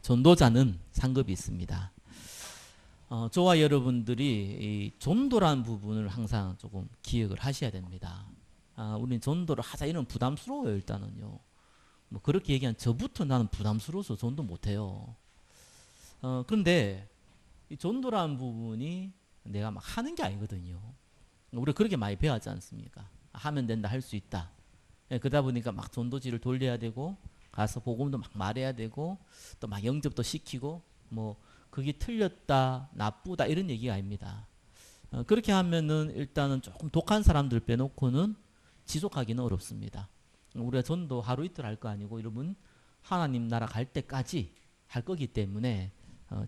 전도자는 상급이 있습니다. 저와 여러분들이 이 전도라는 부분을 항상 조금 기억을 하셔야 됩니다. 우리는 전도를 하자 이런 부담스러워요. 일단은요. 뭐 그렇게 얘기한 저부터 나는 부담스러워서 전도 못해요. 그런데 이 전도라는 부분이 내가 막 하는 게 아니거든요. 우리가 그렇게 많이 배웠지 않습니까? 하면 된다, 할 수 있다. 그러다 보니까 막 전도지를 돌려야 되고 가서 복음도 막 말해야 되고 또 막 영접도 시키고 뭐 그게 틀렸다, 나쁘다 이런 얘기가 아닙니다. 그렇게 하면은 일단은 조금 독한 사람들 빼놓고는 지속하기는 어렵습니다. 우리가 전도 하루 이틀 할 거 아니고 여러분 하나님 나라 갈 때까지 할 거기 때문에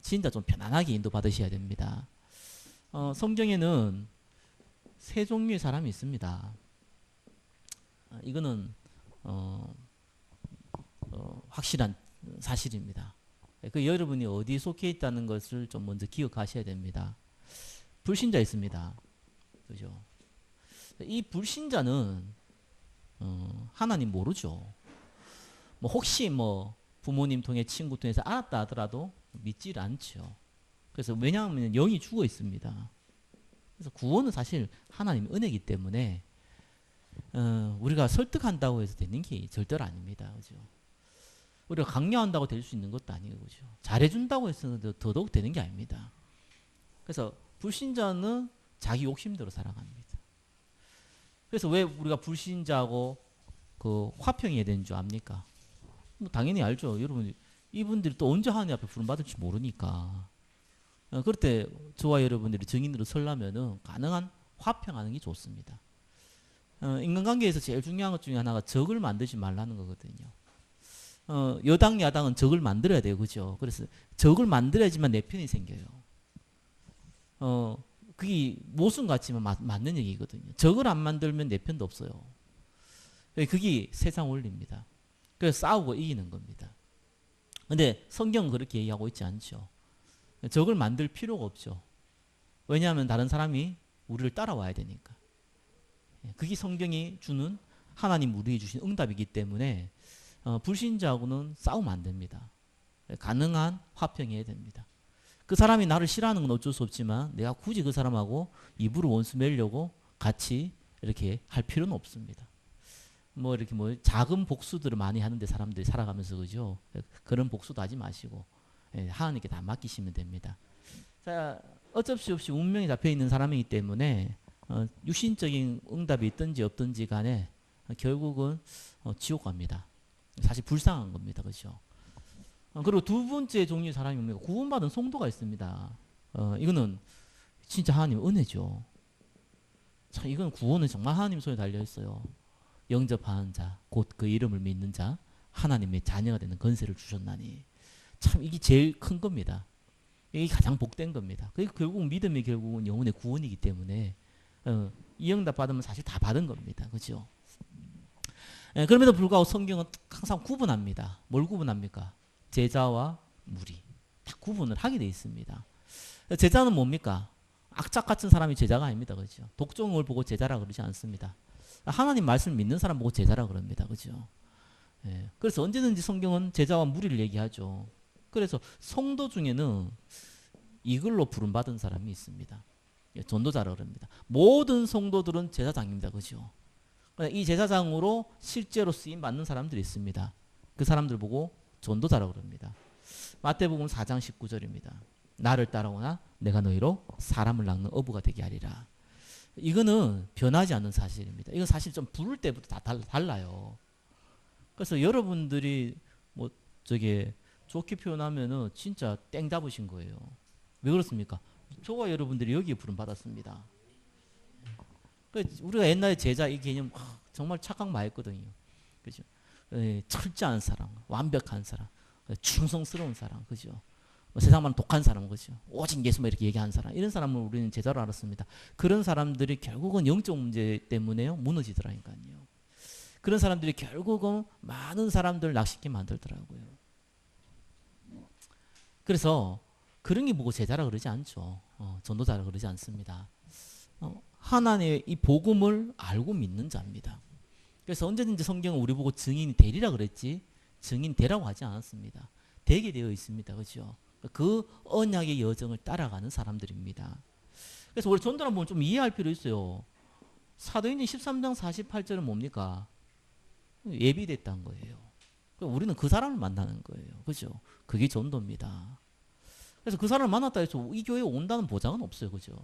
진짜 좀 편안하게 인도 받으셔야 됩니다. 성경에는 세 종류의 사람이 있습니다. 이거는 확실한 사실입니다. 그 여러분이 어디 속해 있다는 것을 좀 먼저 기억하셔야 됩니다. 불신자 있습니다. 그죠? 이 불신자는 하나님 모르죠. 뭐 혹시 뭐 부모님 통해 친구 통해서 알았다 하더라도 믿질 않죠. 그래서 왜냐하면 영이 죽어 있습니다. 그래서 구원은 사실 하나님 은혜이기 때문에 우리가 설득한다고 해서 되는 게 절대로 아닙니다. 그죠? 우리가 강요한다고 될 수 있는 것도 아니고 그죠? 잘해준다고 해서 더더욱 되는 게 아닙니다. 그래서 불신자는 자기 욕심대로 살아갑니다. 그래서 왜 우리가 불신자하고 그 화평해야 되는 줄 압니까? 뭐 당연히 알죠. 여러분 이분들이 또 언제 하나님 앞에 부름받을지 모르니까. 그럴 때 저와 여러분들이 증인으로 서려면은 가능한 화평하는 게 좋습니다. 인간관계에서 제일 중요한 것 중에 하나가 적을 만들지 말라는 거거든요. 여당 야당은 적을 만들어야 돼요. 그죠? 그래서 적을 만들어야지만 내 편이 생겨요. 그게 모순 같지만 맞는 얘기거든요. 적을 안 만들면 내 편도 없어요. 그게 세상 원리입니다. 그래서 싸우고 이기는 겁니다. 근데 성경은 그렇게 얘기하고 있지 않죠. 적을 만들 필요가 없죠. 왜냐하면 다른 사람이 우리를 따라와야 되니까. 그게 성경이 주는 하나님 우리에게 주신 응답이기 때문에 불신자하고는 싸우면 안 됩니다. 가능한 화평해야 됩니다. 그 사람이 나를 싫어하는 건 어쩔 수 없지만 내가 굳이 그 사람하고 입으로 원수 맺으려고 같이 이렇게 할 필요는 없습니다. 뭐 이렇게 뭐 작은 복수들을 많이 하는데 사람들이 살아가면서 그죠? 그런 복수도 하지 마시고 하나님께 다 맡기시면 됩니다. 자, 어쩔 수 없이 운명이 잡혀 있는 사람이기 때문에 육신적인 응답이 있든지 없든지 간에 결국은 지옥 갑니다. 사실 불쌍한 겁니다. 그렇죠? 그리고 두 번째 종류의 사람이 뭡니까? 구원받은 성도가 있습니다. 이거는 진짜 하나님 은혜죠. 참 이건 구원은 정말 하나님 손에 달려 있어요. 영접하는 자, 곧 그 이름을 믿는 자, 하나님의 자녀가 되는 권세를 주셨나니. 참 이게 제일 큰 겁니다. 이게 가장 복된 겁니다. 그게 결국 믿음이 결국은 영혼의 구원이기 때문에 이 응답 받으면 사실 다 받은 겁니다. 그렇죠? 그럼에도 불구하고 성경은 항상 구분합니다. 뭘 구분합니까? 제자와 무리. 다 구분을 하게 돼 있습니다. 제자는 뭡니까? 악착 같은 사람이 제자가 아닙니다. 그렇죠? 독종을 보고 제자라 그러지 않습니다. 하나님 말씀을 믿는 사람 보고 제자라 그럽니다. 그렇죠? 그래서 언제든지 성경은 제자와 무리를 얘기하죠. 그래서 성도 중에는 이걸로 부름받은 사람이 있습니다. 전도자라 그럽니다. 모든 성도들은 제사장입니다. 그죠? 이 제사장으로 실제로 쓰임 받는 사람들이 있습니다. 그 사람들 보고 전도자라 그럽니다. 마태복음 4장 19절입니다. 나를 따라오나 내가 너희로 사람을 낚는 어부가 되게 하리라. 이거는 변하지 않는 사실입니다. 이건 사실 좀 부를 때부터 다 달라요. 그래서 여러분들이 뭐 저게 좋게 표현하면은 진짜 땡 잡으신 거예요. 왜 그렇습니까? 저와 여러분들이 여기에 부름 받았습니다. 우리가 옛날에 제자 이 개념 정말 착각 많이 했거든요. 그죠? 철저한 사람, 완벽한 사람, 충성스러운 사람, 그죠? 세상만 독한 사람, 그죠? 오직 예수만 이렇게 얘기하는 사람, 이런 사람을 우리는 제자로 알았습니다. 그런 사람들이 결국은 영적 문제 때문에요 무너지더라니까요. 그런 사람들이 결국은 많은 사람들을 낚시게 만들더라고요. 그래서 그런 게 보고 제자라 그러지 않죠. 전도자라 그러지 않습니다. 하나님의 이 복음을 알고 믿는 자입니다. 그래서 언제든지 성경은 우리 보고 증인이 되리라 그랬지 증인 되라고 하지 않았습니다. 되게 되어 있습니다. 그렇죠? 그 언약의 여정을 따라가는 사람들입니다. 그래서 우리 전도를 한번 좀 이해할 필요 있어요. 사도행전 13장 48절은 뭡니까? 예비됐다는 거예요. 우리는 그 사람을 만나는 거예요. 그죠? 그게 전도입니다. 그래서 그 사람을 만났다 해서 이 교회에 온다는 보장은 없어요. 그죠?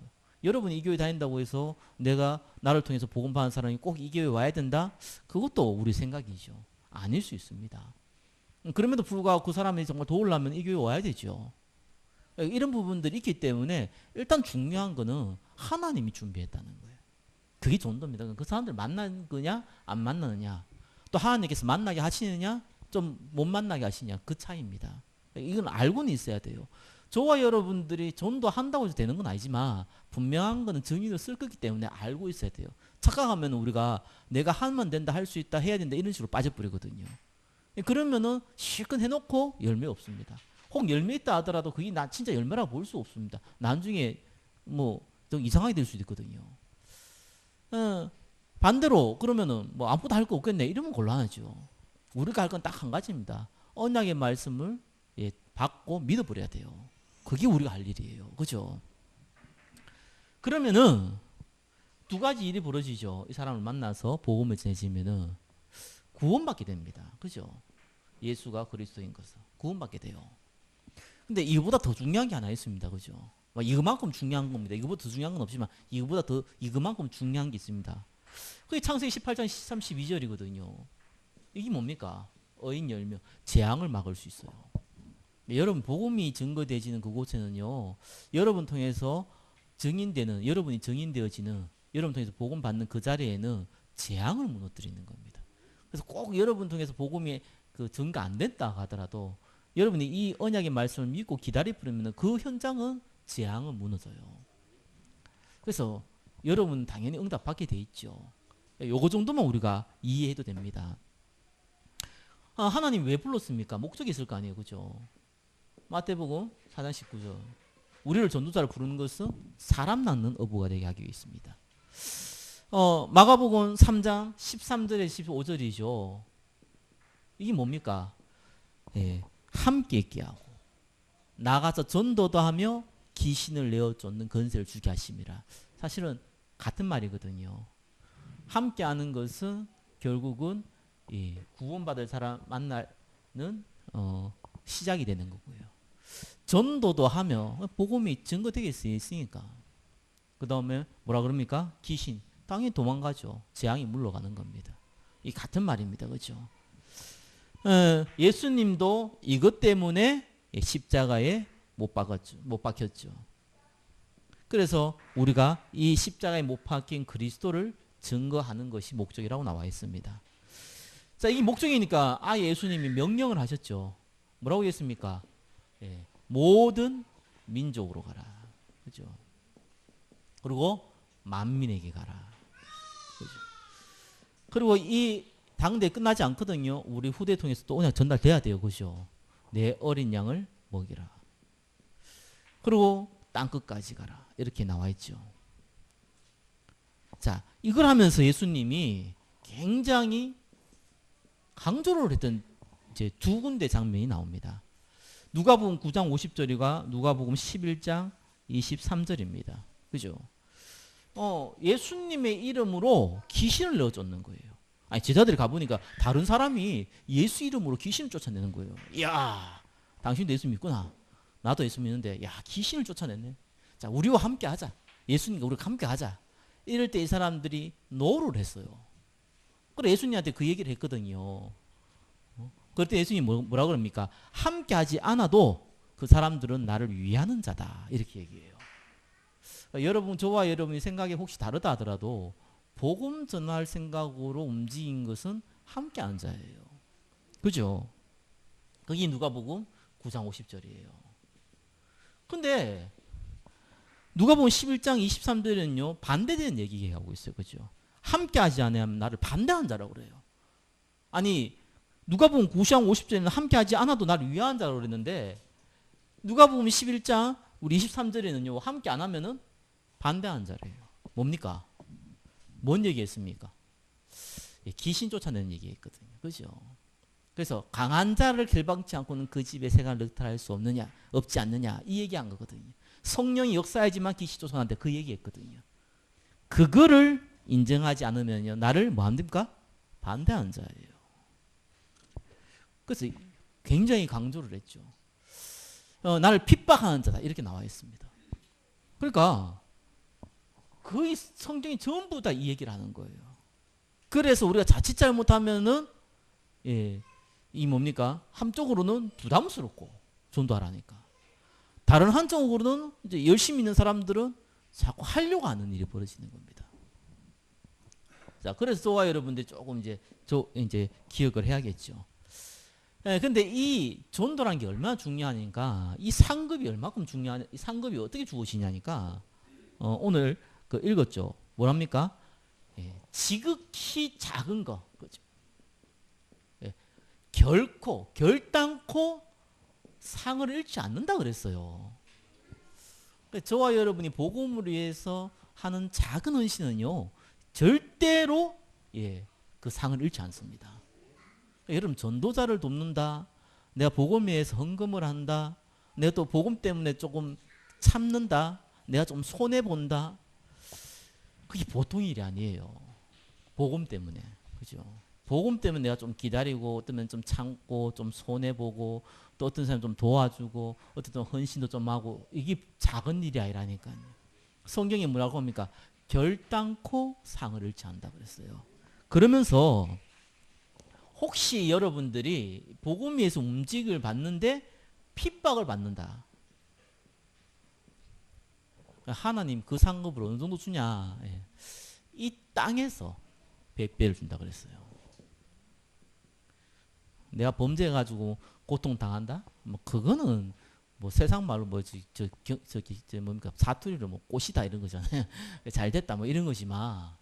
여러분이 이 교회 다닌다고 해서 내가 나를 통해서 복음 받는 사람이 꼭 이 교회에 와야 된다? 그것도 우리 생각이죠. 아닐 수 있습니다. 그럼에도 불구하고 그 사람이 정말 도우려면 이 교회에 와야 되죠. 이런 부분들이 있기 때문에 일단 중요한 거는 하나님이 준비했다는 거예요. 그게 전도입니다. 그 사람들 만나는 거냐 안 만나느냐, 또 하나님께서 만나게 하시느냐 좀 못 만나게 하시냐, 그 차이입니다. 이건 알고는 있어야 돼요. 저와 여러분들이 전도한다고 해서 되는 건 아니지만 분명한 거는 증인을 쓸 거기 때문에 알고 있어야 돼요. 착각하면 우리가 내가 하면 된다, 할 수 있다, 해야 된다 이런 식으로 빠져버리거든요. 그러면은 실컷 해놓고 열매 없습니다. 혹 열매 있다 하더라도 그게 나 진짜 열매라고 볼 수 없습니다. 나중에 뭐 좀 이상하게 될 수도 있거든요. 반대로 그러면은 뭐 아무것도 할 거 없겠네 이러면 곤란하죠. 우리가 할 건 딱 한 가지입니다. 언약의 말씀을 받고 믿어버려야 돼요. 그게 우리가 할 일이에요. 그죠? 그러면은 두 가지 일이 벌어지죠. 이 사람을 만나서 복음을 전해지면은 구원받게 됩니다. 그죠? 예수가 그리스도인 것을 구원받게 돼요. 근데 이거보다 더 중요한 게 하나 있습니다. 그죠? 이거만큼 중요한 겁니다. 이거보다 더 중요한 건 없지만 이거만큼 중요한 게 있습니다. 그게 창세기 18장 32절이거든요. 이게 뭡니까? 어인 열며 재앙을 막을 수 있어요. 여러분 복음이 증거되어지는 그곳에는요, 여러분 통해서 여러분이 증인되어지는, 여러분 통해서 복음 받는 그 자리에는 재앙을 무너뜨리는 겁니다. 그래서 꼭 여러분 통해서 복음이 증거 안 된다 하더라도 여러분이 이 언약의 말씀을 믿고 기다리면 그 현장은 재앙은 무너져요. 그래서 여러분 당연히 응답 받게 돼 있죠. 요거 정도만 우리가 이해해도 됩니다. 하나님 왜 불렀습니까? 목적이 있을 거 아니에요. 그죠? 마태복음 4장 19절. 우리를 전도자를 부르는 것은 사람 낳는 어부가 되게 하기 위해서입니다. 마가복음 3장 13절에 15절이죠. 이게 뭡니까? 함께 있게 하고 나가서 전도도 하며 귀신을 내어 쫓는 권세를 주게 하심이라. 사실은 같은 말이거든요. 함께 하는 것은 결국은 구원받을 사람 만나는 시작이 되는 거고요. 전도도 하며 복음이 증거되게 있으니까. 그 다음에 뭐라 그럽니까? 귀신 당연히 도망가죠. 재앙이 물러가는 겁니다. 이 같은 말입니다. 그렇죠? 예수님도 이것 때문에 십자가에 못 박혔죠. 그래서 우리가 이 십자가에 못 박힌 그리스도를 증거하는 것이 목적이라고 나와 있습니다. 자, 이 목적이니까 예수님이 명령을 하셨죠. 뭐라고 했습니까? 모든 민족으로 가라. 그죠? 그리고 만민에게 가라. 그죠? 그리고 이 당대 끝나지 않거든요. 우리 후대 통해서 또 언약 전달돼야 돼요. 그죠? 내 어린 양을 먹이라. 그리고 땅끝까지 가라. 이렇게 나와 있죠. 자, 이걸 하면서 예수님이 굉장히 강조를 했던 이제 두 군데 장면이 나옵니다. 누가복음 9장 50절과 누가복음 11장 23절입니다. 그죠? 예수님의 이름으로 귀신을 내어 쫓는 거예요. 제자들이 가보니까 다른 사람이 예수 이름으로 귀신을 쫓아내는 거예요. 이야, 당신도 예수 믿구나. 나도 예수 믿는데, 야, 귀신을 쫓아냈네. 자, 우리와 함께 하자. 예수님과 우리가 함께 하자. 이럴 때 이 사람들이 노를 했어요. 그래 예수님한테 그 얘기를 했거든요. 그럴 때 예수님이 뭐라 그럽니까? 함께 하지 않아도 그 사람들은 나를 위하는 자다. 이렇게 얘기해요. 여러분, 저와 여러분이 생각이 혹시 다르다 하더라도 복음 전할 생각으로 움직인 것은 함께 하는 자예요. 그죠? 그게 누가복음 9장 50절이에요. 근데 누가복음 11장 23절에는요 반대되는 얘기하고 있어요. 그죠? 함께 하지 않으면 나를 반대하는 자라고 그래요. 아니 누가복음 9장 50절에는 함께 하지 않아도 나를 위하는 자라고 그랬는데 누가복음 11장 우리 23절에는요 함께 안 하면은 반대하는 자래요. 뭡니까? 뭔 얘기했습니까? 귀신 쫓아내는 얘기했거든요. 그죠? 그래서 강한 자를 결박치 않고는 그 집에 새가 늑탈할 수 없느냐, 없지 않느냐 이 얘기한 거거든요. 성령이 역사하지만 기시 조성한테 그 얘기했거든요. 그거를 인정하지 않으면요 나를 뭐 합니까? 반대하는 자예요. 그래서 굉장히 강조를 했죠. 나를 핍박하는 자다 이렇게 나와 있습니다. 그러니까 거의 성경이 전부 다 이 얘기를 하는 거예요. 그래서 우리가 자칫 잘못하면은 이 뭡니까? 한쪽으로는 부담스럽고 전도하라니까. 다른 한쪽으로는 이제 열심히 있는 사람들은 자꾸 하려고 하는 일이 벌어지는 겁니다. 자, 그래서 저와 여러분들이 조금 이제 기억을 해야겠죠. 근데 이 전도란 게 얼마나 중요하니까 이 상급이 얼마큼 중요하냐, 이 상급이 어떻게 주어지냐니까 오늘 그 읽었죠. 뭐랍니까? 지극히 작은 거, 그죠? 결단코 상을 잃지 않는다 그랬어요. 저와 여러분이 복음을 위해서 하는 작은 헌신은요 절대로 그 상을 잃지 않습니다. 여러분 전도자를 돕는다, 내가 복음을 위해서 헌금을 한다, 내가 또 복음 때문에 조금 참는다, 내가 좀 손해 본다, 그게 보통 일이 아니에요. 복음 때문에, 그죠? 복음 때문에 내가 좀 기다리고 어떤 좀 참고 좀 손해 보고 또 어떤 사람 좀 도와주고 어떤 헌신도 좀 하고 이게 작은 일이 아니라니까요. 성경이 뭐라고 합니까? 결단코 상을 잃지 않는다 그랬어요. 그러면서 혹시 여러분들이 복음 위에서 움직임을 받는데 핍박을 받는다. 하나님 그 상급을 어느 정도 주냐? 이 땅에서 100배를 준다 그랬어요. 내가 범죄해가지고 고통당한다? 뭐 그거는 뭐 세상 말로 뭐지 저기 뭡니까 사투리로 뭐 꽃이다 이런 거잖아요. 잘 됐다 뭐 이런 것이마.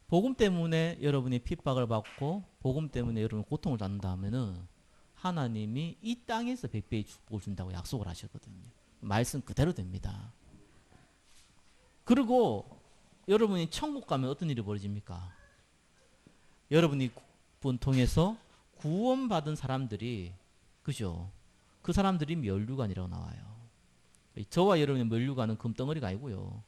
복음 때문에 여러분이 핍박을 받고 복음 때문에 여러분 고통을 받는다 하면은 하나님이 이 땅에서 100배의 축복을 준다고 약속을 하셨거든요. 말씀 그대로 됩니다. 그리고 여러분이 천국 가면 어떤 일이 벌어집니까? 여러분이 분 통해서 구원받은 사람들이, 그죠? 그 사람들이 면류관이라고 나와요. 저와 여러분의 면류관은 금덩어리가 아니고요.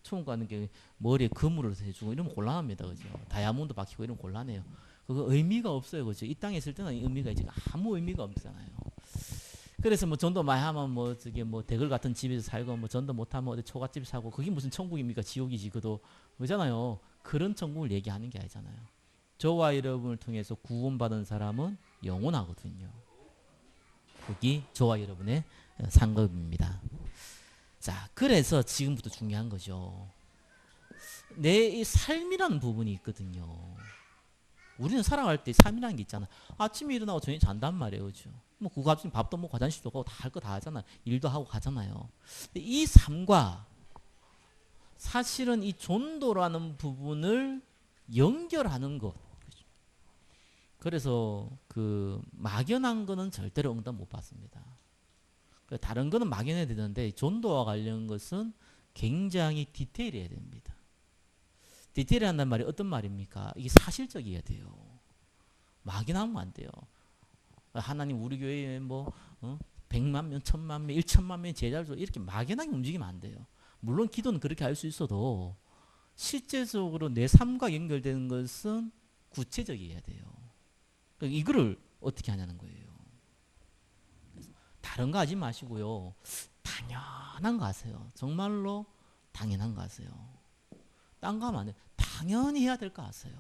천국 가는 게 머리에 금으로 해주고 이러면 곤란합니다. 그죠? 다이아몬드 박히고 이러면 곤란해요. 그거 의미가 없어요. 그죠? 이 땅에 있을 때는 의미가 있지 아무 의미가 없잖아요. 그래서 뭐 전도 많이 하면 뭐 저기 뭐 대걸 같은 집에서 살고 뭐 전도 못하면 어디 초가집 사고 그게 무슨 천국입니까? 지옥이지. 그도 그잖아요. 그런 천국을 얘기하는 게 아니잖아요. 저와 여러분을 통해서 구원받은 사람은 영원하거든요. 그게 저와 여러분의 상급입니다. 자, 그래서 지금부터 중요한 거죠. 내 이 삶이라는 부분이 있거든요. 우리는 살아갈 때 삶이라는 게 있잖아. 아침에 일어나고 저녁에 잔단 말이에요. 그죠? 뭐 그거 가지고 밥도 먹고 화장실도 가고 다 할 거 다 하잖아요. 일도 하고 가잖아요. 이 삶과 사실은 이 전도라는 부분을 연결하는 것. 그래서 그 막연한 거는 절대로 응답 못 받습니다. 다른 거는 막연해야 되는데 전도와 관련 것은 굉장히 디테일해야 됩니다. 디테일한단 말이 어떤 말입니까? 이게 사실적이어야 돼요. 막연하면 안 돼요. 하나님 우리 교회에 뭐 100만 명, 1000만 명, 1000만 명 제자를 줘 이렇게 막연하게 움직이면 안 돼요. 물론 기도는 그렇게 할 수 있어도 실제적으로 내 삶과 연결되는 것은 구체적이어야 돼요. 이거를 어떻게 하냐는 거예요. 다른 거 하지 마시고요. 당연한 거 하세요. 정말로 당연한 거 하세요. 딴 거 하면 안 돼요. 당연히 해야 될 거 하세요.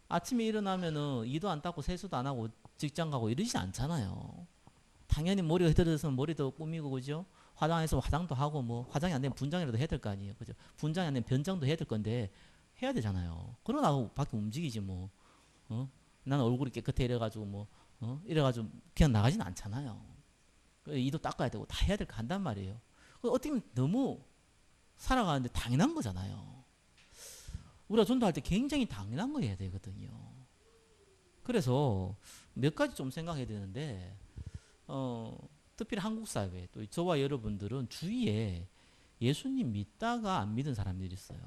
아침에 일어나면은 이도 안 닦고 세수도 안 하고 직장 가고 이러지 않잖아요. 당연히 머리가 흐트러져서 머리도 꾸미고 그죠? 화장해서 화장도 하고 뭐 화장이 안 되면 분장이라도 해야 될 거 아니에요. 그죠? 분장이 안 되면 변장도 해야 될 건데 해야 되잖아요. 그러라고 밖에 움직이지 뭐. 나는 얼굴이 깨끗해 이래가지고 뭐 이래가지고 그냥 나가진 않잖아요. 이도 닦아야 되고 다 해야 될 거 한단 말이에요. 어떻게 보면 너무 살아가는데 당연한 거잖아요. 우리가 전도할 때 굉장히 당연한 거 해야 되거든요. 그래서 몇 가지 좀 생각해야 되는데 특별히 한국 사회 또 저와 여러분들은 주위에 예수님 믿다가 안 믿은 사람들이 있어요.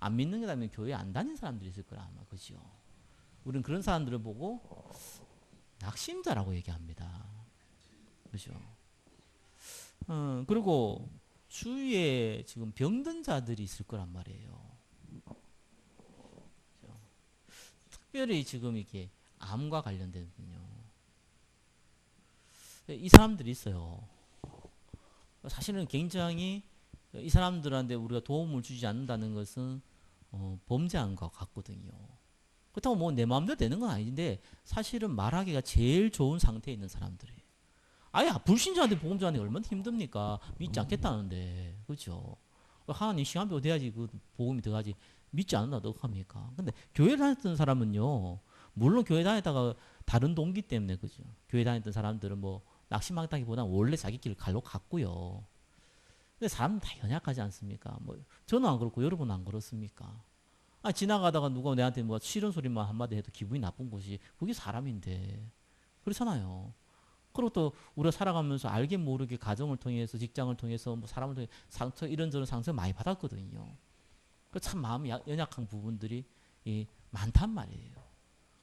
안 믿는 게 아니면 교회 안 다니는 사람들이 있을 거라 아마 그죠. 우리는 그런 사람들을 보고 낙심자라고 얘기합니다. 그렇죠? 그리고 주위에 지금 병든 자들이 있을 거란 말이에요. 그렇죠? 특별히 지금 이게 암과 관련된 분요. 이 사람들이 있어요. 사실은 굉장히 이 사람들한테 우리가 도움을 주지 않는다는 것은 범죄한 것 같거든요. 그렇다고 뭐 내 마음대로 되는 건 아닌데 사실은 말하기가 제일 좋은 상태에 있는 사람들이에요. 아예 불신자한테 복음 전하는 게 얼마나 힘듭니까? 믿지 않겠다는데, 그렇죠? 하나님 시간표 돼야지 그 복음이 들어가지. 믿지 않는다 어떡합니까? 근데 교회 다녔던 사람은요, 물론 교회 다녔다가 다른 동기 때문에 그죠? 교회 다녔던 사람들은 뭐 낙심하다기보다는 원래 자기 길을 갈로 갔고요. 근데 사람은 다 연약하지 않습니까? 뭐 저는 안 그렇고 여러분은 안 그렇습니까? 아, 지나가다가 누가 내한테 뭐 싫은 소리만 한마디 해도 기분이 나쁜 것이 그게 사람인데 그렇잖아요. 그리고 또 우리가 살아가면서 알게 모르게 가정을 통해서 직장을 통해서 뭐 사람을 통해 상처 이런저런 상처 많이 받았거든요. 그 참 마음이 연약한 부분들이 많단 말이에요.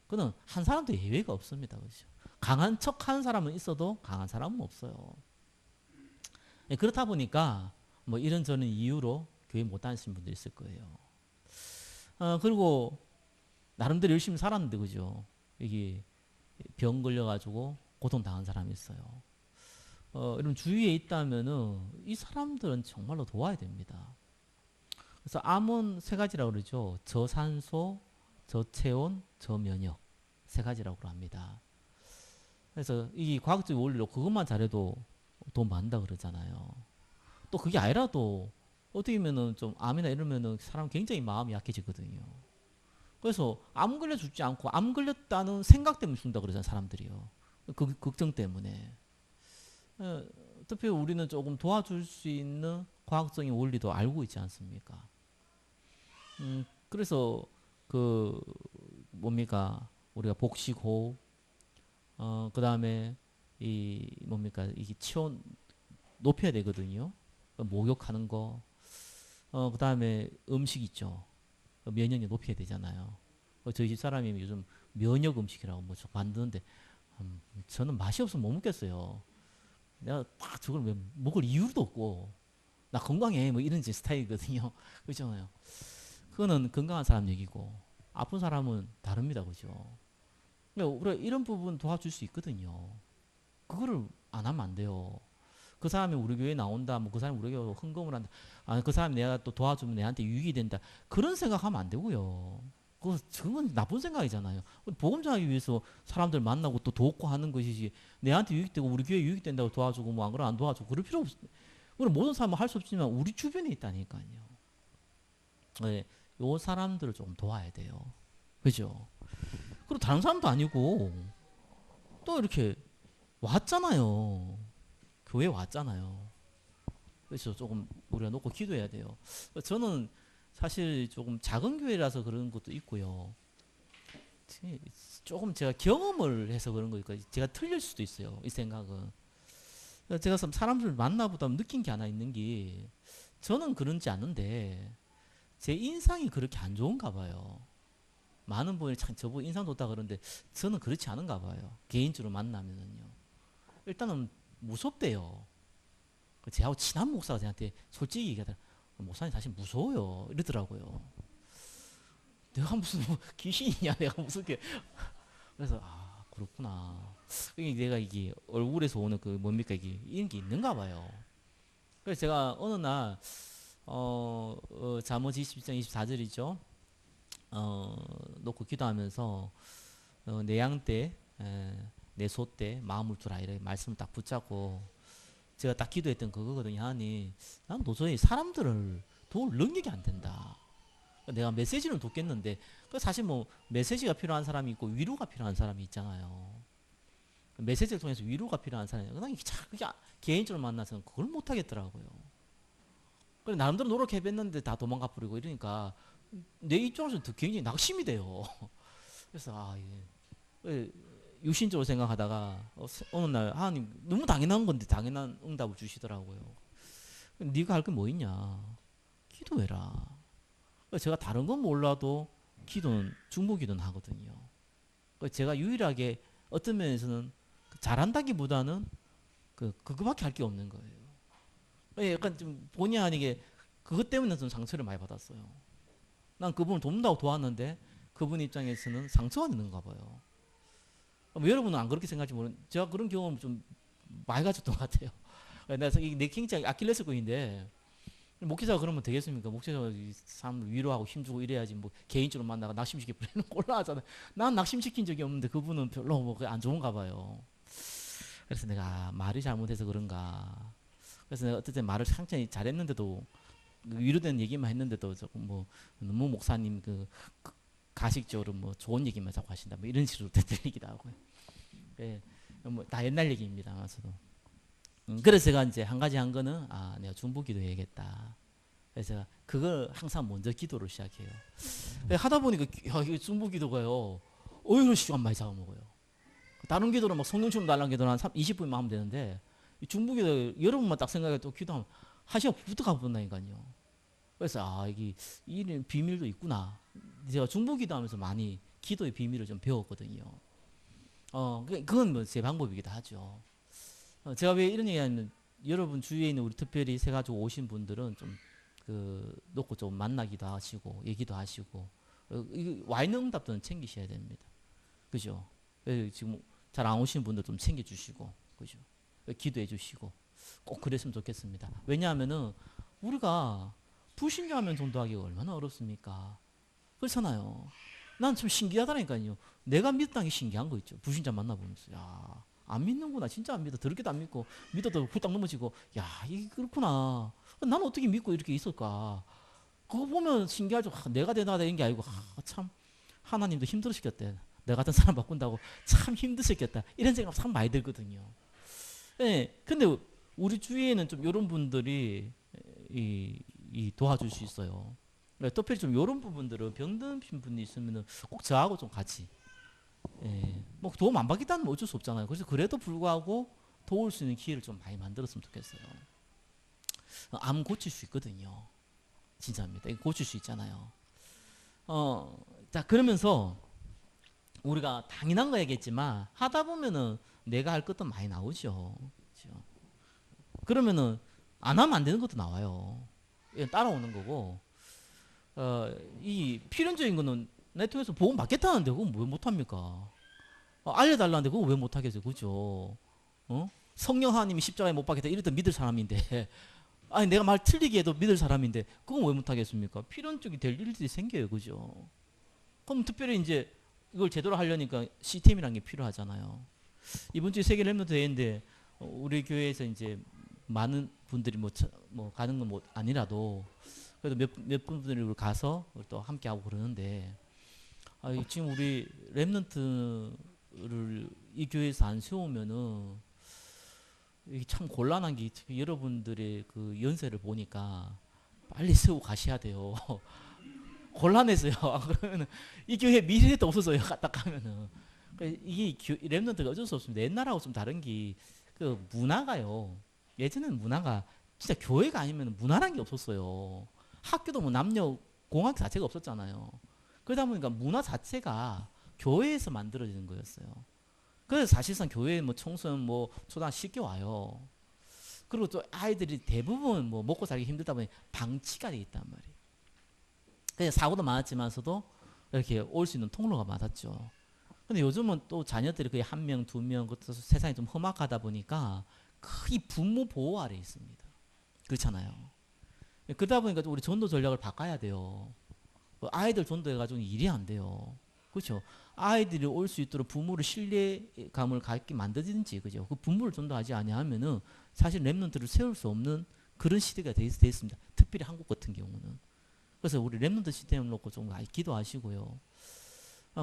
그는 한 사람도 예외가 없습니다. 그렇죠? 강한 척하는 사람은 있어도 강한 사람은 없어요. 그렇다 보니까 뭐 이런저런 이유로 교회 못 다니시는 분들 있을 거예요. 그리고 나름대로 열심히 살았는데 그죠? 이게 병 걸려가지고 고통당한 사람이 있어요. 이런 주위에 있다면은 이 사람들은 정말로 도와야 됩니다. 그래서 암은 세 가지라고 그러죠. 저산소, 저체온, 저면역 세 가지라고 합니다. 그래서 이 과학적 원리로 그것만 잘해도 돈 많다 그러잖아요. 또 그게 아니라도 어떻게 보면은 좀 암이나 이러면은 사람 굉장히 마음이 약해지거든요. 그래서 암 걸려 죽지 않고 암 걸렸다는 생각 때문에 죽는다 그러잖아요, 사람들이요. 그 걱정 때문에. 특히 우리는 조금 도와줄 수 있는 과학적인 원리도 알고 있지 않습니까? 그래서 그 뭡니까 우리가 복식호흡, 그 다음에 이 뭡니까 이게 체온 높여야 되거든요. 목욕하는 거, 그 다음에 음식 있죠. 면역력 높여야 되잖아요. 저희 집 사람이 요즘 면역 음식이라고 뭐 만드는데 저는 맛이 없으면 못 먹겠어요. 내가 딱 저걸 왜 먹을 이유도 없고 나 건강해 뭐 이런 제 스타일이거든요. 그렇잖아요. 그거는 건강한 사람 얘기고 아픈 사람은 다릅니다. 그죠? 우리가 이런 부분 도와줄 수 있거든요. 그거를 안 하면 안 돼요. 그 사람이 우리 교회에 나온다, 뭐 그 사람이 우리 교회에 헌금을 한다, 아, 그 사람이 내가 또 도와주면 내한테 유익이 된다. 그런 생각하면 안 되고요. 그건 나쁜 생각이잖아요. 복음 전하기 위해서 사람들 만나고 또 돕고 하는 것이지, 내한테 유익되고 우리 교회에 유익된다고 도와주고 뭐 안 그러면 안 도와주고 그럴 필요 없어. 우리 모든 사람은 할 수 없지만 우리 주변에 있다니까요. 네, 요 사람들을 좀 도와야 돼요. 그죠? 그리고 다른 사람도 아니고 또 이렇게 왔잖아요. 교회 왔잖아요. 그래서 조금 우리가 놓고 기도해야 돼요. 저는 사실 조금 작은 교회라서 그런 것도 있고요. 조금 제가 경험을 해서 그런 거니까 제가 틀릴 수도 있어요. 이 생각은. 제가 사람들 만나보다 느낀 게 하나 있는 게 저는 그런지 않은데 제 인상이 그렇게 안 좋은가 봐요. 많은 분이 참 저보고 인상 좋다 그러는데 저는 그렇지 않은가 봐요. 개인적으로 만나면은요. 일단은 무섭대요. 제하고 친한 목사가 저한테 솔직히 얘기하더라. 목사님 사실 무서워요. 이러더라고요. 내가 무슨 뭐 귀신이냐 내가 무슨 게 그래서 아 그렇구나. 내가 이게 얼굴에서 오는 그 뭡니까 이게 이런 게 있는가 봐요. 그래서 제가 어느 날 잠언 20장 24절이죠. 놓고 기도하면서 내 양 때 내 소 때 마음을 두라 이렇게 말씀을 딱 붙잡고 제가 딱 기도했던 그거거든요. 하나님, 난 도저히 사람들을 도울 능력이 안 된다. 내가 메시지는 돕겠는데 사실 뭐 메시지가 필요한 사람이 있고 위로가 필요한 사람이 있잖아요. 메시지를 통해서 위로가 필요한 사람이 그냥 그게 개인적으로 만나서는 그걸 못 하겠더라고요. 그래 나름대로 노력해봤는데 다 도망가 버리고 이러니까 내 입장에서는 굉장히 낙심이 돼요. 그래서 아 이게 유신적으로 생각하다가 어느 날 하나님 너무 당연한 건데 당연한 응답을 주시더라고요. 네가 할 게 뭐 있냐? 기도해라. 제가 다른 건 몰라도 기도는 중보기도는 하거든요. 제가 유일하게 어떤 면에서는 잘한다기보다는 그거밖에 할 게 없는 거예요. 약간 좀 본의 아니게 그것 때문에 좀 상처를 많이 받았어요. 난 그분을 돕는다고 도왔는데 그분 입장에서는 상처가 되는가 봐요. 여러분은 안 그렇게 생각할지 모르는데 제가 그런 경험 좀 많이 가졌던 것 같아요. 내 굉장히 아킬레스건인데 목회자가 그러면 되겠습니까? 목회자가 사람을 위로하고 힘주고 이래야지 뭐 개인적으로 만나가 낙심시켜 버리는 곤란하잖아요. 난 낙심시킨 적이 없는데 그분은 별로 뭐 안 좋은가 봐요. 그래서 내가 말이 잘못해서 그런가. 그래서 내가 어쨌든 말을 상당히 잘했는데도 위로되는 얘기만 했는데도 조금 뭐 너무 목사님 가식적으로 뭐 좋은 얘기만 자꾸 하신다 뭐 이런 식으로 들리기도 하고요. 예, 뭐다 옛날 얘기입니다만서도. 그래서 제가 이제 한 가지 한 거는 내가 중보기도 해야겠다. 그래서 제가 그걸 항상 먼저 기도를 시작해요. 하다 보니까 이게 중보기도가요. 오히려 시간 많이 잡아먹어요. 다른 기도는 막 성령처럼 달라는 기도는 한 20분만 하면 되는데 이 중보기도 여러분만 딱 생각해 또 기도하면 1시간 부터 가본다니까요. 그래서 이게 이 비밀도 있구나. 제가 중보기도 하면서 많이 기도의 비밀을 좀 배웠거든요. 그건 뭐 제 방법이기도 하죠. 제가 왜 이런 얘기하냐면 여러분 주위에 있는 우리 특별히 새 가지고 오신 분들은 좀 놓고 좀 만나기도 하시고 얘기도 하시고 와 있는 응답들은 챙기셔야 됩니다. 그죠? 지금 잘 안 오시는 분들 좀 챙겨주시고 그죠? 기도해 주시고 꼭 그랬으면 좋겠습니다. 왜냐하면은 우리가 불신자하면 전도하기가 얼마나 어렵습니까? 그렇잖아요. 난 참 신기하다니까요. 내가 믿었다는 게 신기한 거 있죠. 불신자 만나보면서 안 믿는구나. 진짜 안 믿어. 더럽게도 안 믿고 믿어도 훌딱 넘어지고 이게 그렇구나. 나는 어떻게 믿고 이렇게 있을까. 그거 보면 신기하죠. 내가 대단하다는 게 아니고 참 하나님도 힘들으시겠대. 내 같은 사람 바꾼다고 참 힘드셨겠다. 이런 생각 참 많이 들거든요. 네, 근데 우리 주위에는 좀 이런 분들이 도와줄 수 있어요. 특별히 좀 이런 부분들은 병드신 분이 있으면 꼭 저하고 좀 같이 뭐 도움 안 받겠다는 어쩔 수 없잖아요. 그래서 그래도 불구하고 도울 수 있는 기회를 좀 많이 만들었으면 좋겠어요. 암 고칠 수 있거든요. 진짜입니다. 이거 고칠 수 있잖아요. 자 그러면서 우리가 당연한 거 얘기했지만 하다 보면은 내가 할 것도 많이 나오죠. 그렇죠? 그러면은 안 하면 안 되는 것도 나와요. 따라오는 거고. 이 필연적인 거는 네트워크에서 보험 받겠다는데 그건 왜 못합니까? 알려달라는데 그거 왜 못하겠어요? 그죠? 성령 하나님이 십자가에 못 박겠다 이랬던 믿을 사람인데 아니 내가 말 틀리게 해도 믿을 사람인데 그건 왜 못하겠습니까? 필연적이 될 일들이 생겨요. 그죠? 그럼 특별히 이제 이걸 제대로 하려니까 시스템이라는 게 필요하잖아요. 이번 주에 세계 랩런트 대회인데 우리 교회에서 이제 많은 분들이 뭐 가는 건 뭐 아니라도 그래도 몇 분들이 가서 또 함께 하고 그러는데 지금 우리 랩런트를 이 교회에서 안 세우면은 이게 참 곤란한 게 여러분들의 그 연세를 보니까 빨리 세우고 가셔야 돼요. 곤란해서요. 그러면은 이 교회 미래도 없어져요. 딱 가면은 이게 랩런트가 어쩔 수 없습니다. 옛날하고 좀 다른 게 그 문화가요. 예전에는 문화가 진짜 교회가 아니면 문화란 게 없었어요. 학교도 뭐 남녀 공학 자체가 없었잖아요. 그러다 보니까 문화 자체가 교회에서 만들어지는 거였어요. 그래서 사실상 교회에 뭐 청소년 뭐 초등 쉽게 와요. 그리고 또 아이들이 대부분 뭐 먹고 살기 힘들다 보니 방치가 돼 있단 말이에요. 그래서 사고도 많았지만서도 이렇게 올 수 있는 통로가 많았죠. 근데 요즘은 또 자녀들이 거의 1명, 2명, 그것도 세상이 좀 험악하다 보니까 거의 부모 보호 아래 있습니다. 그렇잖아요. 그러다 보니까 우리 전도 전략을 바꿔야 돼요. 아이들 전도해가지고 일이 안 돼요. 그렇죠. 아이들이 올 수 있도록 부모를 신뢰감을 갖게 만들든지, 그죠. 그 부모를 전도하지 아니하면은 사실 랩런트를 세울 수 없는 그런 시대가 됐습니다. 특별히 한국 같은 경우는. 그래서 우리 랩런트 시스템을 놓고 좀 기도하시고요.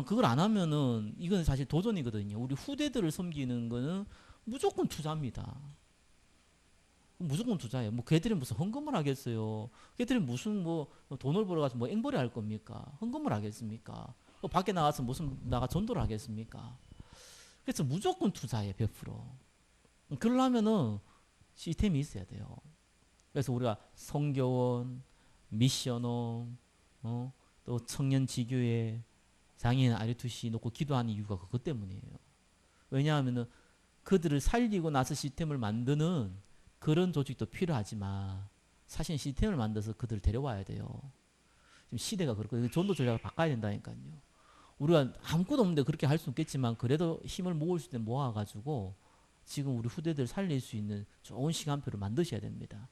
그걸 안 하면은 이건 사실 도전이거든요. 우리 후대들을 섬기는 거는 무조건 투자입니다. 무조건 투자예요. 뭐 걔들이 무슨 헌금을 하겠어요. 걔들이 무슨 뭐 돈을 벌어가지고 뭐 앵벌이 할 겁니까? 헌금을 하겠습니까? 밖에 나가서 무슨 나가 전도를 하겠습니까? 그래서 무조건 투자해 100%. 그러려면은 시스템이 있어야 돼요. 그래서 우리가 성교원, 미션홈, 또 청년 지교회, 장애인 RUTC 놓고 기도하는 이유가 그것 때문이에요. 왜냐하면은 그들을 살리고 나서 시스템을 만드는 그런 조직도 필요하지만 사실 시스템을 만들어서 그들을 데려와야 돼요. 지금 시대가 그렇고 전도 전략을 바꿔야 된다니까요. 우리가 아무것도 없는데 그렇게 할 수 없겠지만 그래도 힘을 모을 수 있는 모아가지고 지금 우리 후대들 살릴 수 있는 좋은 시간표를 만드셔야 됩니다.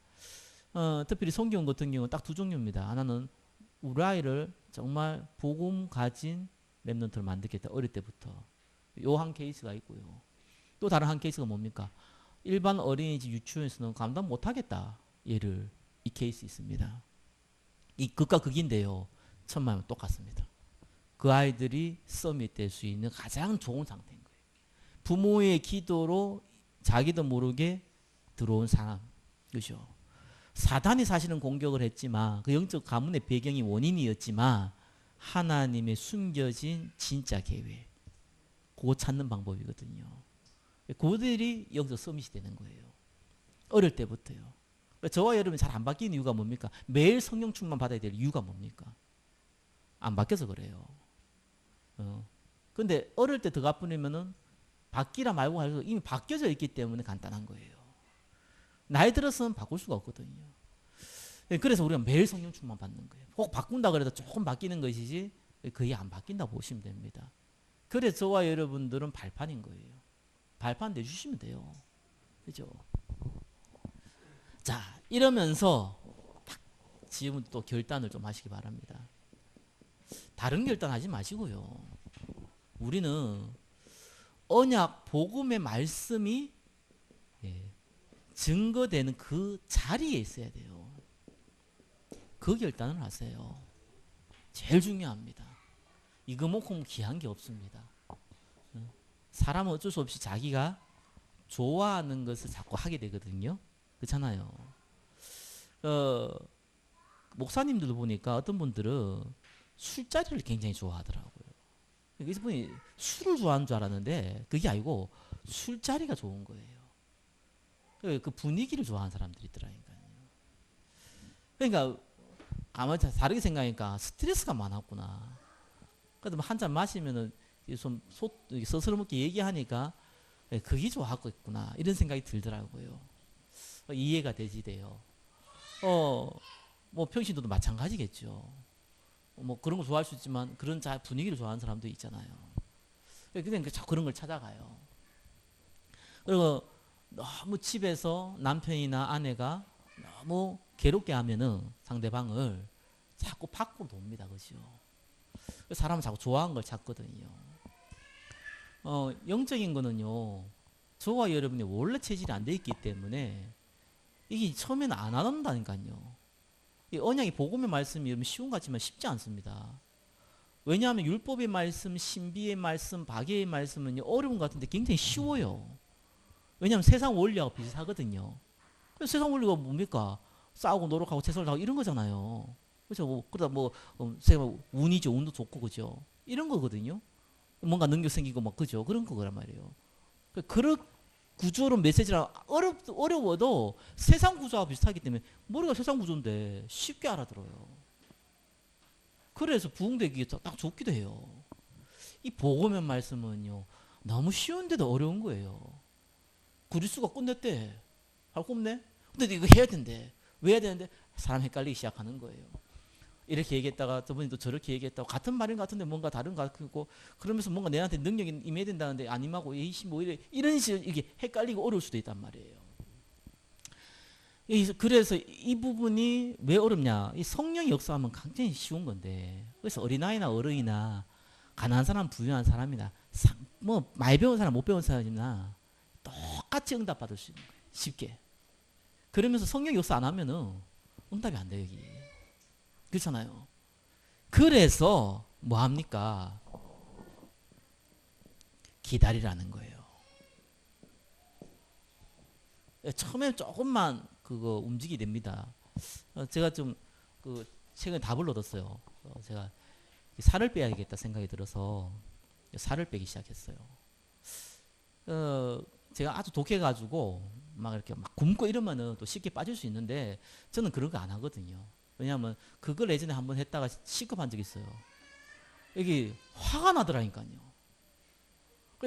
특별히 성경 같은 경우는 딱 두 종류입니다. 하나는 우리 아이를 정말 복음 가진 랩런트를 만들겠다. 어릴 때부터. 요 한 케이스가 있고요. 또 다른 한 케이스가 뭡니까? 일반 어린이집 유치원에서는 감당 못하겠다. 얘를 이 케이스 있습니다. 이 극과 극인데요. 천만 원 똑같습니다. 그 아이들이 서밋 될 수 있는 가장 좋은 상태인 거예요. 부모의 기도로 자기도 모르게 들어온 사람. 그죠? 사단이 사실은 공격을 했지만 그 영적 가문의 배경이 원인이었지만 하나님의 숨겨진 진짜 계획. 그거 찾는 방법이거든요. 그들이 영적 서밋이 되는 거예요. 어릴 때부터요. 저와 여러분이 잘 안 바뀌는 이유가 뭡니까? 매일 성령 충만 받아야 될 이유가 뭡니까? 안 바뀌어서 그래요. 근데 어릴 때 더 가뿐이면은 바뀌라 말고 해서 이미 바뀌어져 있기 때문에 간단한 거예요. 나이 들어서는 바꿀 수가 없거든요. 그래서 우리가 매일 성령 충만 받는 거예요. 꼭 바꾼다 그래도 조금 바뀌는 것이지 거의 안 바뀐다 보시면 됩니다. 그래서 저와 여러분들은 발판인 거예요. 발판 내주시면 돼요. 그죠? 자, 이러면서 지금 또 결단을 좀 하시기 바랍니다. 다른 결단 하지 마시고요. 우리는 언약 복음의 말씀이 증거되는 그 자리에 있어야 돼요. 그 결단을 하세요. 제일 중요합니다. 이거만큼 귀한 게 없습니다. 사람은 어쩔 수 없이 자기가 좋아하는 것을 자꾸 하게 되거든요. 그렇잖아요. 목사님들도 보니까 어떤 분들은 술자리를 굉장히 좋아하더라고요. 그래서 분이 술을 좋아하는 줄 알았는데 그게 아니고 술자리가 좋은 거예요. 그 분위기를 좋아하는 사람들이 있더라니까요. 그러니까 아마 다르게 생각하니까 스트레스가 많았구나. 그래도 한 잔 마시면은 좀 서스러먹게 얘기하니까 그게 좋았겠구나 이런 생각이 들더라고요. 이해가 되지 돼요. 뭐 평신도도 마찬가지겠죠. 뭐 그런 거 좋아할 수 있지만 그런 분위기를 좋아하는 사람도 있잖아요. 그냥 자꾸 그런 걸 찾아가요. 그리고 너무 집에서 남편이나 아내가 너무 괴롭게 하면은 상대방을 자꾸 밖으로 돕니다. 그죠? 사람은 자꾸 좋아하는 걸 찾거든요. 영적인 거는요, 저와 여러분이 원래 체질이 안 돼 있기 때문에 이게 처음에는 안 한다니까요. 이 언약이 복음의 말씀이 쉬운 것 같지만 쉽지 않습니다. 왜냐하면 율법의 말씀, 신비의 말씀, 박해의 말씀은 어려운 것 같은데 굉장히 쉬워요. 왜냐하면 세상 원리하고 비슷하거든요. 세상 원리가 뭡니까? 싸우고 노력하고 최선을 다하고 이런 거잖아요. 그렇죠? 그러다 운이죠. 운도 좋고 그죠? 이런 거거든요. 뭔가 능력 생기고 막 그죠? 그런 거란 말이에요. 그런 구조로 메시지랑 어려워도 세상 구조와 비슷하기 때문에 머리가 세상 구조인데 쉽게 알아들어요. 그래서 부흥되기에 딱 좋기도 해요. 이 복음의 말씀은요 너무 쉬운데도 어려운 거예요. 그리스도가 끝냈대. 할 거 없네. 근데 이거 해야 된대. 왜 해야 되는데? 사람 헷갈리기 시작하는 거예요. 이렇게 얘기했다가 저분이 또 저렇게 얘기했다고 같은 말인 것 같은데 뭔가 다른 것 같고 그러면서 뭔가 내한테 능력이 임해야 된다는데 안 임하고 에이씨 뭐 이런 식으로 이게 헷갈리고 어려울 수도 있단 말이에요. 그래서 이 부분이 왜 어렵냐? 이 성령의 역사하면 굉장히 쉬운 건데 그래서 어린아이나 어른이나 가난한 사람 부유한 사람이나 뭐 많이 배운 사람 못 배운 사람이나 똑같이 응답받을 수 있는 거예요. 쉽게. 그러면서 성령 역사 안 하면은 응답이 안 돼요. 여기. 그렇잖아요. 그래서 뭐 합니까? 기다리라는 거예요. 처음에 조금만 그거 움직이게 됩니다. 제가 좀 최근에 답을 얻었어요. 제가 살을 빼야겠다 생각이 들어서 살을 빼기 시작했어요. 제가 아주 독해가지고 막 이렇게 막 굶고 이러면은 또 쉽게 빠질 수 있는데 저는 그런 거 안 하거든요. 왜냐하면 그걸 예전에 한번 했다가 시급한 적이 있어요. 이게 화가 나더라니까요.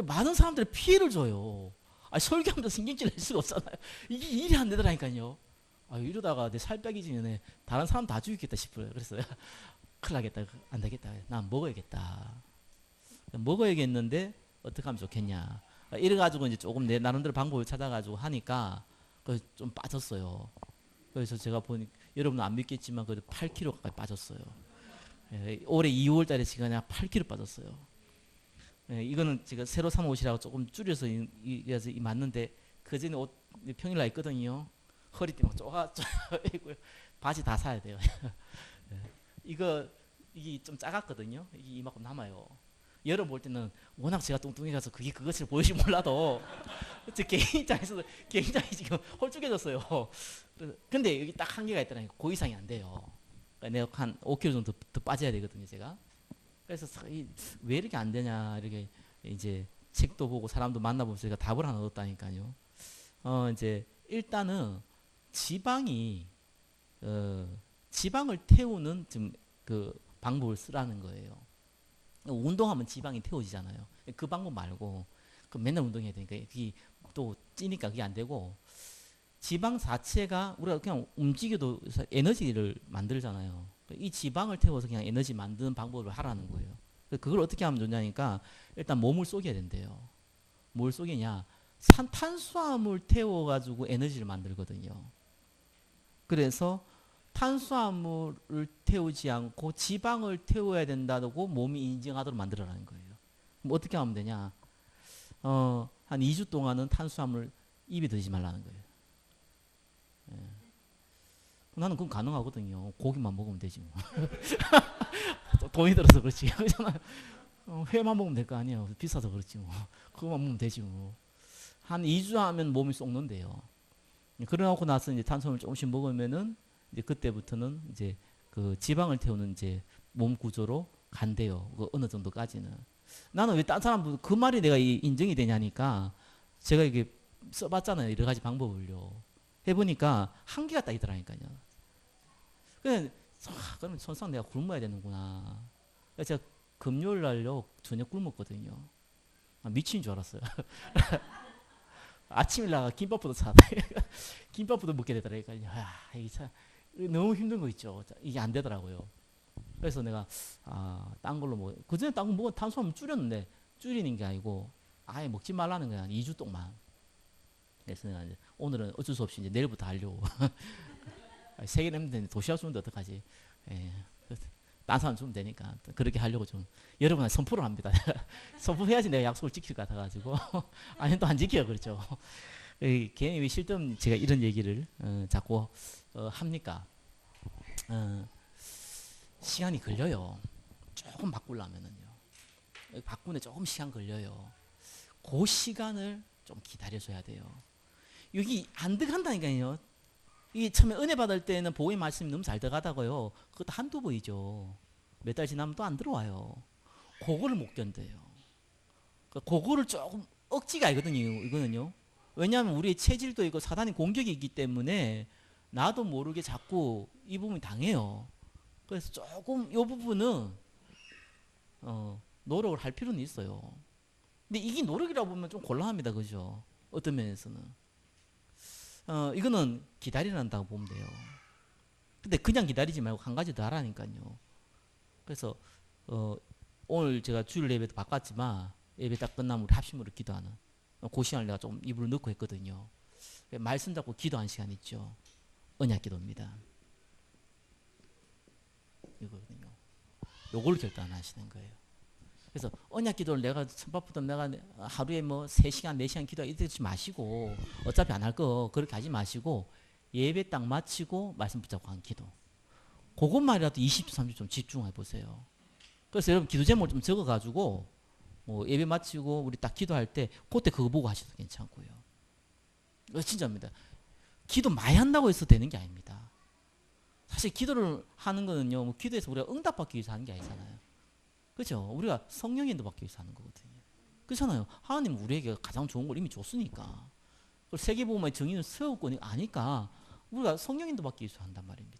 많은 사람들이 피해를 줘요. 설교하면서 신경질 낼 수가 없잖아요. 이게 일이 안 되더라니까요. 이러다가 내 살 빼기 전에 다른 사람 다 죽이겠다 싶어요. 그래서 큰일 나겠다. 안 되겠다. 난 먹어야겠다. 먹어야겠는데 어떻게 하면 좋겠냐. 이래가지고 이제 조금 내 나름대로 방법을 찾아가지고 하니까 좀 빠졌어요. 그래서 제가 보니 여러분은 안 믿겠지만 그래도 8kg 가까이 빠졌어요. 올해 2월 달에 지금 그냥 8kg 빠졌어요. 이거는 제가 새로 산 옷이라고 조금 줄여서 맞는데 그전에 옷 평일날 입거든요. 허리띠 막 쪼가쪼가 바지 다 사야 돼요. 이게 좀 작았거든요. 이게 이만큼 남아요. 여러분 볼 때는 워낙 제가 뚱뚱해가서 그것을 보일지 몰라도 제 개인 입장에서도 굉장히 지금 홀쭉해졌어요. 근데 여기 딱 한계가 있더라니까. 그 이상이 안 돼요. 그러니까 내가 한 5kg 정도 더 빠져야 되거든요, 제가. 그래서 왜 이렇게 안 되냐 이렇게 이제 책도 보고 사람도 만나보면서 제가 답을 하나 얻었다니까요. 이제 일단은 지방을 태우는 좀 그 방법을 쓰라는 거예요. 운동하면 지방이 태워지잖아요. 그 방법 말고 맨날 운동해야 되니까 그게 또 찌니까 그게 안 되고 지방 자체가 우리가 그냥 움직여도 에너지를 만들잖아요. 이 지방을 태워서 그냥 에너지 만드는 방법을 하라는 거예요. 그걸 어떻게 하면 좋냐니까 일단 몸을 쏘개야 된대요. 뭘 쏘개냐? 탄수화물 태워가지고 에너지를 만들거든요. 그래서 탄수화물을 태우지 않고 지방을 태워야 된다고 몸이 인정하도록 만들어라는 거예요. 그럼 어떻게 하면 되냐? 한 2주 동안은 탄수화물 입에 들이지 말라는 거예요. 나는 그건 가능하거든요. 고기만 먹으면 되지 뭐. 돈이 들어서 그렇지. 회만 먹으면 될 거 아니에요. 비싸서 그렇지 뭐. 그거만 먹으면 되지 뭐. 한 2주 하면 몸이 쏙는데요. 그러고 나서 이제 탄수화물 조금씩 먹으면은 이제 그때부터는 이제 그 지방을 태우는 이제 몸 구조로 간대요. 그 어느 정도까지는. 나는 왜 딴 사람들 그 말이 내가 인정이 되냐니까 제가 이게 써봤잖아요. 여러 가지 방법을요. 해보니까 한계가 딱 있더라니까요. 그러면 선상 내가 굶어야 되는구나. 제가 금요일 날요 저녁 굶었거든요. 미친 줄 알았어요. 아침에 나가 김밥부터 사다. 김밥부터 먹게 되더라니까요. 이게 참 너무 힘든 거 있죠. 이게 안 되더라고요. 그래서 내가 딴 걸로 뭐 그전에 딴 거 먹어 탄수화물 줄였는데 줄이는 게 아니고 아예 먹지 말라는 거야. 2주 동안. 그래서 내가 이제 오늘은 어쩔 수 없이 이제 내일부터 하려고. 3개 냈는데 도시락 주는데 어떡하지? 딴 사람 주면 되니까 그렇게 하려고 좀 여러분한테 선포를 합니다. 선포해야지 내가 약속을 지킬 것 같아가지고 아니면 또 안 지켜요. 그렇죠. 괜히 왜 쓸데없는 제가 이런 얘기를 자꾸 합니까? 시간이 걸려요. 조금 바꾸려면은요. 바꾸는데 조금 시간 걸려요. 그 시간을 좀 기다려줘야 돼요. 여기 안 들어간다니까요. 이 처음에 은혜 받을 때는 복음의 말씀이 너무 잘 들어가다고요. 그것도 한두 번이죠. 몇 달 지나면 또 안 들어와요. 그거를 못 견뎌요. 그거를 조금 억지가 아니거든요. 이거는요. 왜냐하면 우리의 체질도 있고 사단의 공격이 있기 때문에 나도 모르게 자꾸 이 부분이 당해요. 그래서 조금 이 부분은 노력을 할 필요는 있어요. 근데 이게 노력이라고 보면 좀 곤란합니다. 그죠? 어떤 면에서는. 이거는 기다리란다고 보면 돼요. 근데 그냥 기다리지 말고 한 가지 더 하라니까요. 그래서 오늘 제가 주일 예배도 바꿨지만 예배 딱 끝나면 우리 합심으로 기도하는 그 시간을 내가 좀 입으로 넣고 했거든요. 말씀 잡고 기도하는 시간 있죠. 언약 기도입니다. 이거거든요. 요걸 결단하시는 거예요. 그래서 언약 기도를 내가 첫밥부터 내가 하루에 뭐 3시간, 4시간 기도 이러지 마시고 어차피 안 할 거 그렇게 하지 마시고 예배 딱 마치고 말씀 붙잡고 한 기도. 그것만이라도 20초, 30초 좀 집중해 보세요. 그래서 여러분 기도 제목을 좀 적어가지고 예배 마치고 우리 딱 기도할 때 그때 그거 보고 하셔도 괜찮고요. 진짜입니다. 기도 많이 한다고 해서 되는 게 아닙니다. 사실 기도를 하는 거는요, 뭐 기도해서 우리가 응답받기 위해서 하는 게 아니잖아요. 그렇죠? 우리가 성령의 인도 받기 위해서 하는 거거든요. 그렇잖아요. 하나님은 우리에게 가장 좋은 걸 이미 줬으니까. 그걸 세계복음의 정의는 세웠고 아니까 우리가 성령 인도 받기 위해서 한단 말입니다.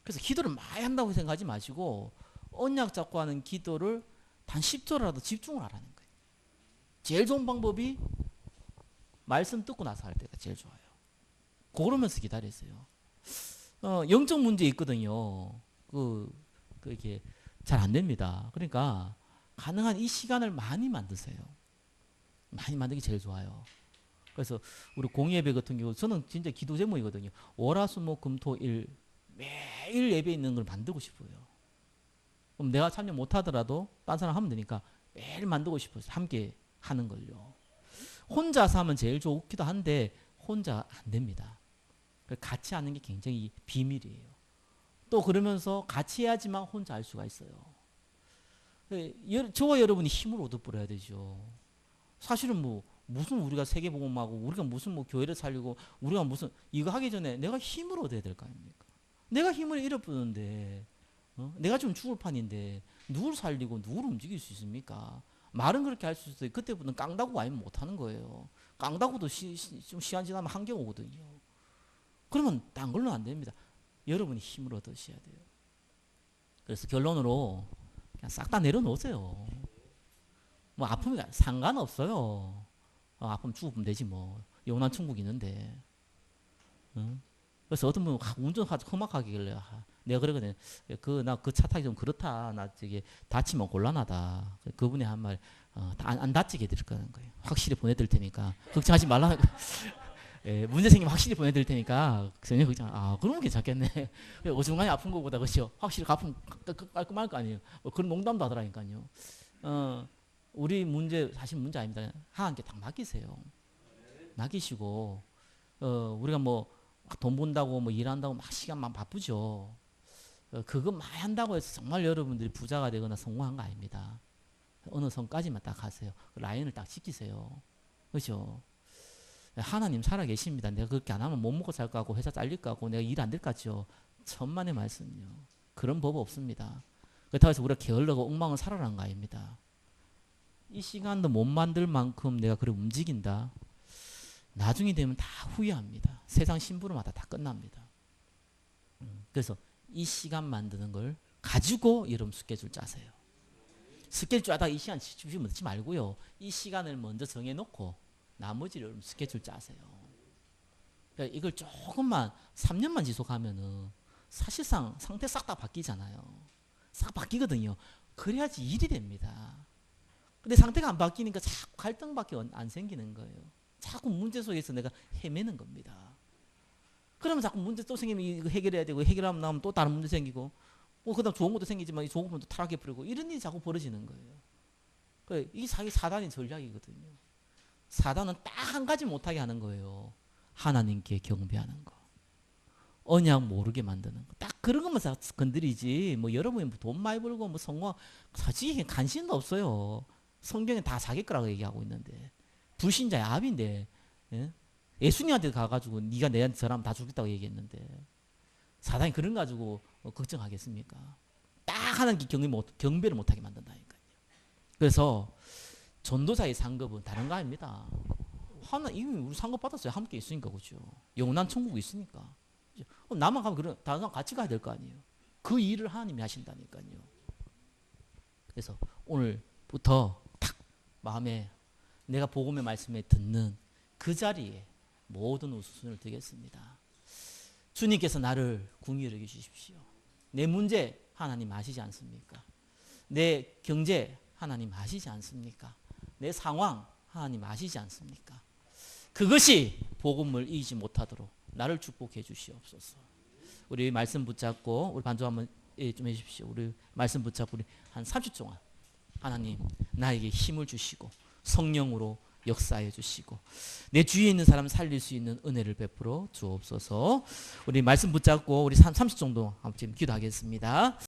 그래서 기도를 많이 한다고 생각하지 마시고 언약 잡고 하는 기도를 단 10초라도 집중을 하라는 거예요. 제일 좋은 방법이 말씀 듣고 나서 할 때가 제일 좋아요. 그러면서 기다리세요. 영적 문제 있거든요. 이게 잘 안 됩니다. 그러니까 가능한 이 시간을 많이 만드세요. 많이 만들기 제일 좋아요. 그래서 우리 공예배 같은 경우 저는 진짜 기도 제목이거든요. 월화수목금토일 매일 예배 있는 걸 만들고 싶어요. 그럼 내가 참여 못하더라도 딴 사람 하면 되니까 매일 만들고 싶어요. 함께 하는 걸요. 혼자서 하면 제일 좋기도 한데 혼자 안 됩니다. 같이 하는 게 굉장히 비밀이에요. 또 그러면서 같이 해야지만 혼자 할 수가 있어요. 저와 여러분이 힘을 얻어버려야 되죠. 사실은 무슨 우리가 세계복음하고 우리가 무슨 교회를 살리고 우리가 무슨 이거 하기 전에 내가 힘을 얻어야 될 거 아닙니까? 내가 힘을 잃어버렸는데 내가 좀 죽을 판인데 누굴 살리고 누굴 움직일 수 있습니까? 말은 그렇게 할 수 있어요. 그때부터는 깡다구 아니면 못하는 거예요. 깡다구도 좀 시간 지나면 한계가 오거든요. 그러면 딴 걸로는 안 됩니다. 여러분이 힘을 얻으셔야 돼요. 그래서 결론으로 그냥 싹 다 내려놓으세요. 아프면 상관없어요. 아프면 죽으면 되지 뭐. 영원한 천국이 있는데. 그래서 어떤 분은 운전하지 험악하길래 내가 그러거든. 나 그 차 타기 좀 그렇다. 나 저기 다치면 곤란하다. 그분이 한 말 안 다치게 해드릴 거는 거예요. 확실히 보내드릴 테니까 걱정하지 말라는 거. 예, 문제 생기면 확실히 보내드릴 테니까 전혀 걱정. 그러면 괜찮겠네. 어중간히 아픈 거보다 그렇죠. 확실히 아프면 깔끔할 거 아니에요. 그런 농담도 하더라니까요. 우리 문제 사실 문제 아닙니다. 하나님께 딱 맡기세요. 맡기시고 우리가 돈 번다고 일한다고 막 시간만 바쁘죠. 그거 많이 한다고 해서 정말 여러분들이 부자가 되거나 성공한 거 아닙니다. 어느 선까지만 딱 하세요. 라인을 딱 지키세요. 그렇죠? 하나님 살아계십니다. 내가 그렇게 안 하면 못 먹고 살 거 같고 회사 잘릴 거 같고 내가 일 안 될 것 같죠. 천만의 말씀이요. 그런 법 없습니다. 그렇다고 해서 우리가 게을러고 엉망을 살아라는 거 아닙니다. 이 시간도 못 만들 만큼 내가 그래 움직인다. 나중에 되면 다 후회합니다. 세상 심부름마다 다 끝납니다. 그래서 이 시간 만드는 걸 가지고 여러분 스케줄 짜세요. 스케줄 짜다가 이 시간 주시면 넣지 말고요. 이 시간을 먼저 정해놓고 나머지를 여러분 스케줄 짜세요. 그러니까 이걸 조금만 3년만 지속하면은 사실상 상태 싹 다 바뀌잖아요. 싹 바뀌거든요. 그래야지 일이 됩니다. 근데 상태가 안 바뀌니까 자꾸 갈등밖에 안 생기는 거예요. 자꾸 문제 속에서 내가 헤매는 겁니다. 그러면 자꾸 문제 또 생기면 이거 해결해야 되고 해결하면 나면 또 다른 문제 생기고 그다음 좋은 것도 생기지만 이 좋은 것도 타락해버리고 이런 일이 자꾸 벌어지는 거예요. 이게 자기 사단의 전략이거든요. 사단은 딱 한 가지 못하게 하는 거예요. 하나님께 경배하는 거. 언약 모르게 만드는 거. 딱 그런 것만 건드리지. 여러분이 돈 많이 벌고 성공 사실 관심도 없어요. 성경에 다 자기 거라고 얘기하고 있는데 불신자의 압인데 예수님한테 가가지고 네가 내한테 저라면 다 죽겠다고 얘기했는데 사단이 그런 거 가지고 걱정하겠습니까? 딱 하나님께 경배를 못하게 만든다니까요. 그래서 전도자의 상급은 다른 거 아닙니다. 이미 우리 상급 받았어요. 함께 있으니까 그렇죠. 영원한 천국이 있으니까. 그럼 나만 가면 다른 사람 같이 가야 될 거 아니에요. 그 일을 하나님이 하신다니까요. 그래서 오늘부터 딱 마음에 내가 복음의 말씀에 듣는 그 자리에 모든 우선순위를 드리겠습니다. 주님께서 나를 궁히 여겨 주십시오. 내 문제 하나님 아시지 않습니까? 내 경제 하나님 아시지 않습니까? 내 상황 하나님 아시지 않습니까? 그것이 복음을 이기지 못하도록 나를 축복해 주시옵소서. 우리 말씀 붙잡고 우리 반주 한번 좀 해주십시오. 우리 말씀 붙잡고 우리 한 30초 동안 하나님 나에게 힘을 주시고 성령으로 역사해 주시고 내 주위에 있는 사람 살릴 수 있는 은혜를 베풀어 주옵소서. 우리 말씀 붙잡고 우리 30초 정도 한번 지금 기도하겠습니다.